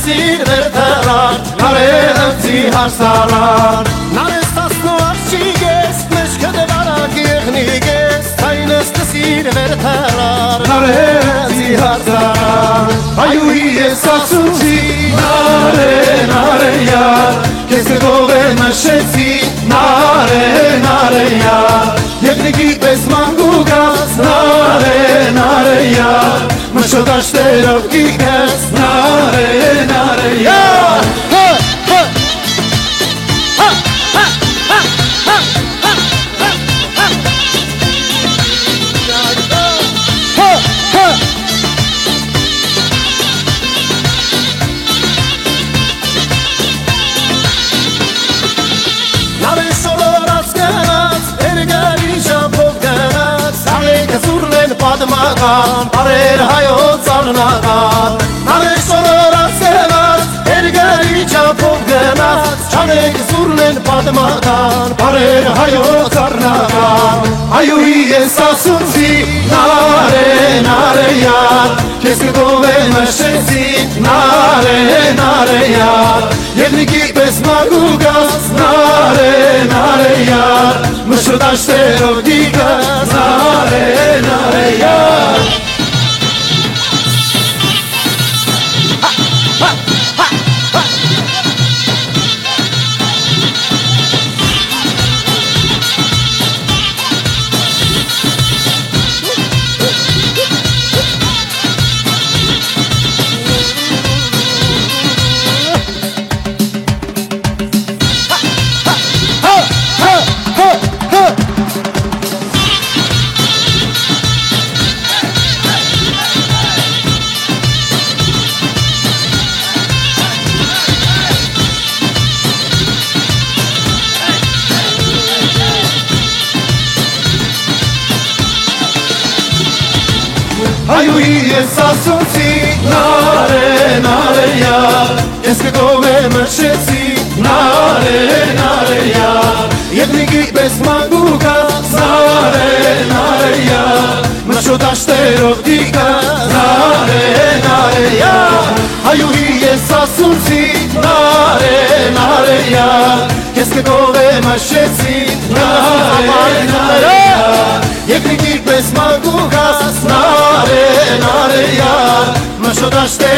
սիր վերթարար Նարե ընցի հարսարար Նարես տասնու արչիկ ես Մեջքը դվարակ եղնիկ ես Այնս տսիր վերթարար Նարե ընցի հարսարար Այուհի ես ասուցի Նարե, նարե յար Կես կգով է մշեցի Նարե, նարե յար Եվնիկի պես մանգուգաս Նարե, նարե յար Մշոտաշտերով գիգնես Նարե, նարե յար Պատմական, բարեր հայոց արնական Նարեկ սորորած գնաց, էրգերի չապով գնաց Չանեք զուրն են պատմական, բարեր հայոց արնական Այուհի ես ասունցի, նարե, նարե յար Կես կգով է մշեցի, նարե, նարե յար Եվնիկի պես մագուգաս, նարե, նարե յար Մշոտաշտերով գիգաս, նարե, նարե յար Այուհի ես ասունցի, նարե, նարե յար Ես կգով է մշեցի, նարե, նարե յար Եվնիկի պես մանգուգաս, նարե, նարե յար Մշոտաշտերով գիգաս, նարե, նարե յար Այուհի ես ասունցի, նարե, նարե յար Ես կգով է մշեցի, նարե, նարե յար Եվնիկի պես մանգուգաս, նարե, նարե յար Մշոտաշտերով